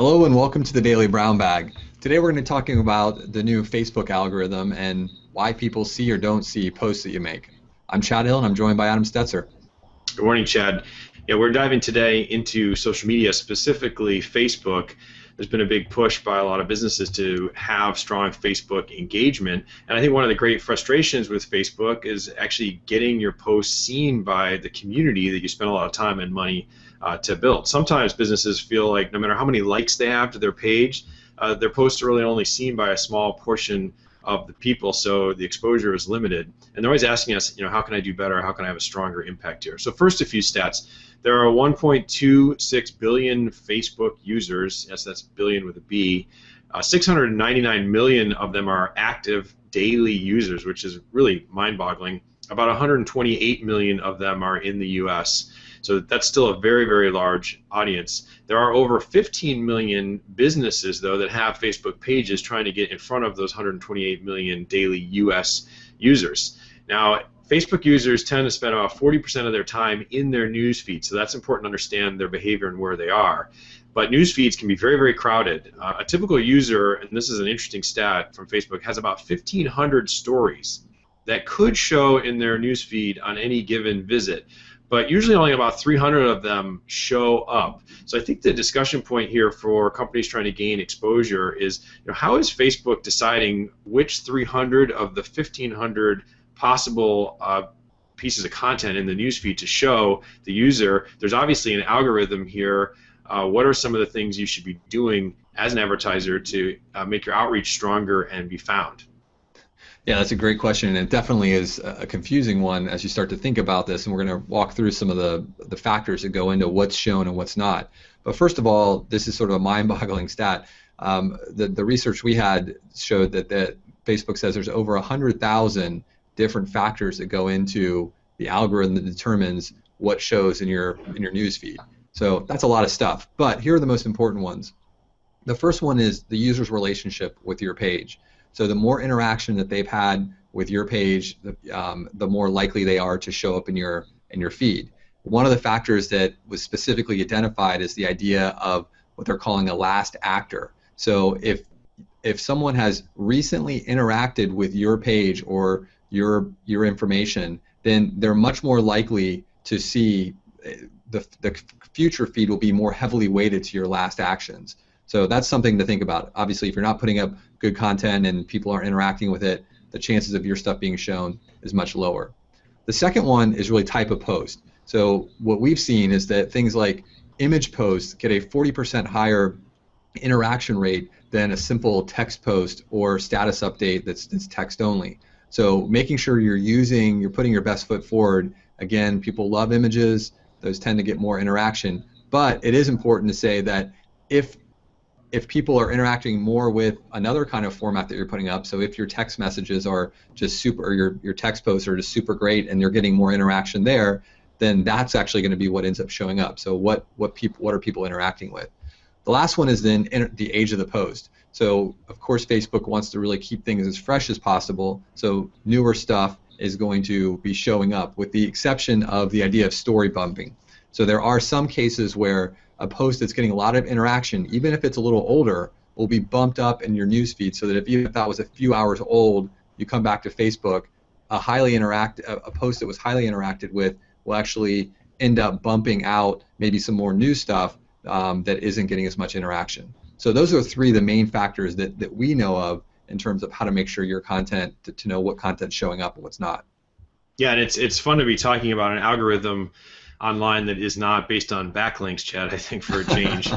Hello and welcome to the Daily Brown Bag. Today we're going to be talking about the new Facebook algorithm and why people see or don't see posts that you make. I'm Chad Hill and I'm joined by Adam Stetzer. Good morning, Chad. Yeah, we're diving today into social media, specifically Facebook. There's been a big push by a lot of businesses to have strong Facebook engagement. And I think one of the great frustrations with Facebook is actually getting your posts seen by the community that you spend a lot of time and money to build. Sometimes businesses feel like no matter how many likes they have to their page, their posts are really only seen by a small portion of the people, so the exposure is limited. And they're always asking us, how can I do better? How can I have a stronger impact here? So first, a few stats. There are 1.26 billion Facebook users. Yes, that's billion with a B. 699 million of them are active daily users, which is really mind-boggling. About 128 million of them are in the U.S., so that's still a very, very large audience. There are over 15 million businesses, though, that have Facebook pages trying to get in front of those 128 million daily U.S. users. Now, Facebook users tend to spend about 40% of their time in their news feed, so that's important to understand their behavior and where they are. But news feeds can be very, very crowded. A typical user, and this is an interesting stat from Facebook, has about 1,500 stories that could show in their news feed on any given visit. But usually only about 300 of them show up. So I think the discussion point here for companies trying to gain exposure is, how is Facebook deciding which 300 of the 1,500 possible pieces of content in the newsfeed to show the user? There's obviously an algorithm here. What are some of the things you should be doing as an advertiser to make your outreach stronger and be found? Yeah, that's a great question, and it definitely is a confusing one as you start to think about this, and we're going to walk through some of the factors that go into what's shown and what's not. But first of all, this is sort of a mind-boggling stat. The research we had showed that Facebook says there's over 100,000 different factors that go into the algorithm that determines what shows in your news feed. So that's a lot of stuff, but here are the most important ones. The first one is the user's relationship with your page. So the more interaction that they've had with your page, the more likely they are to show up in your feed. One of the factors that was specifically identified is the idea of what they're calling a last actor. So if someone has recently interacted with your page or your information, then they're much more likely to see the future feed will be more heavily weighted to your last actions. So that's something to think about. Obviously, if you're not putting up good content and people aren't interacting with it, the chances of your stuff being shown is much lower. The second one is really type of post. So what we've seen is that things like image posts get a 40% higher interaction rate than a simple text post or status update that's text only. So making sure you're putting your best foot forward. Again, people love images. Those tend to get more interaction. But it is important to say that if people are interacting more with another kind of format that you're putting up, so if your text messages are just super, or your text posts are just super great and you're getting more interaction there, then that's actually going to be what ends up showing up. So what are people interacting with? The last one is then the age of the post. So of course Facebook wants to really keep things as fresh as possible, so newer stuff is going to be showing up, with the exception of the idea of story bumping. So there are some cases where a post that's getting a lot of interaction, even if it's a little older, will be bumped up in your newsfeed, so that even if that was a few hours old, you come back to Facebook, a post that was highly interacted with will actually end up bumping out maybe some more new stuff that isn't getting as much interaction. So those are three of the main factors that we know of in terms of how to make sure your content, to know what content's showing up and what's not. Yeah, and it's fun to be talking about an algorithm online that is not based on backlinks, Chad, I think, for a change.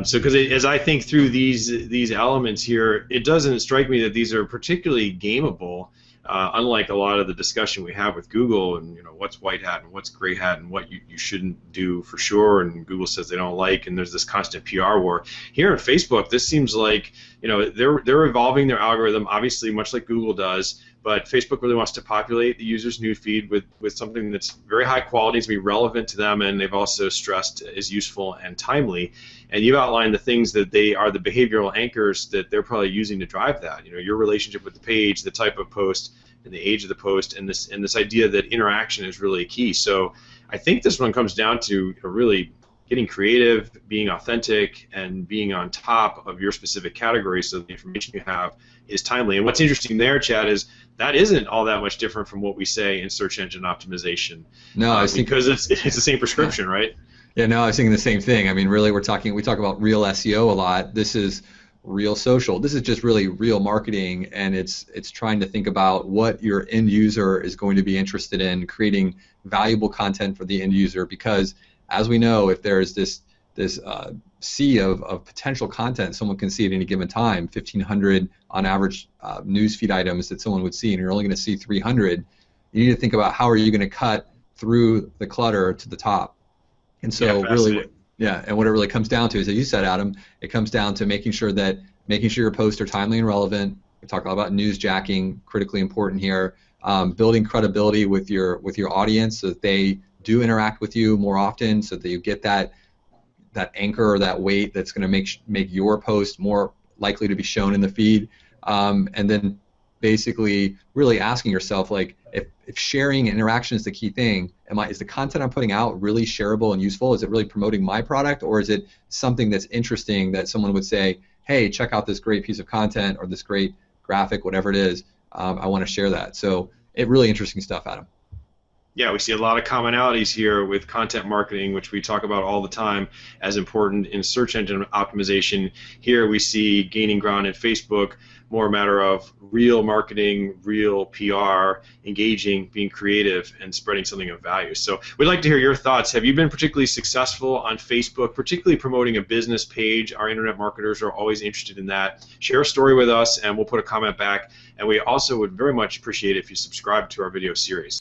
So because as I think through these elements here, it doesn't strike me that these are particularly gameable, unlike a lot of the discussion we have with Google and what's white hat and what's gray hat and what you shouldn't do for sure, and Google says they don't like, and there's this constant PR war. Here at Facebook, this seems like they're evolving their algorithm, obviously much like Google does, but Facebook really wants to populate the user's newsfeed with something that's very high quality, to be relevant to them, and they've also stressed is useful and timely. And you've outlined the things that they are the behavioral anchors that they're probably using to drive that. Your relationship with the page, the type of post, and the age of the post, and this idea that interaction is really key. So I think this one comes down to really getting creative, being authentic, and being on top of your specific category so the information you have is timely. And what's interesting there, Chad, is that isn't all that much different from what we say in search engine optimization, No, I was thinking, because it's the same prescription, right? yeah, no, I was thinking the same thing. I mean, really, we talk about real SEO a lot. This is real social. This is just really real marketing, and it's trying to think about what your end user is going to be interested in, creating valuable content for the end user. Because as we know, if there's this sea of potential content someone can see at any given time, 1,500 on average newsfeed items that someone would see, and you're only going to see 300, you need to think about how are you going to cut through the clutter to the top. And Yeah, so really, fascinating. yeah, and what it really comes down to is, as you said, Adam, it comes down to making sure your posts are timely and relevant. We talk a lot about newsjacking, critically important here. Building credibility with your audience so that they do interact with you more often, so that you get that anchor or that weight that's going to make your post more likely to be shown in the feed. And then basically really asking yourself, like, if sharing and interaction is the key thing, is the content I'm putting out really shareable and useful? Is it really promoting my product, or is it something that's interesting that someone would say, hey, check out this great piece of content or this great graphic, whatever it is, I want to share that. So really interesting stuff, Adam. Yeah, we see a lot of commonalities here with content marketing, which we talk about all the time as important in search engine optimization. Here we see gaining ground in Facebook, more a matter of real marketing, real PR, engaging, being creative, and spreading something of value. So we'd like to hear your thoughts. Have you been particularly successful on Facebook, particularly promoting a business page? Our internet marketers are always interested in that. Share a story with us, and we'll put a comment back. And we also would very much appreciate it if you subscribe to our video series.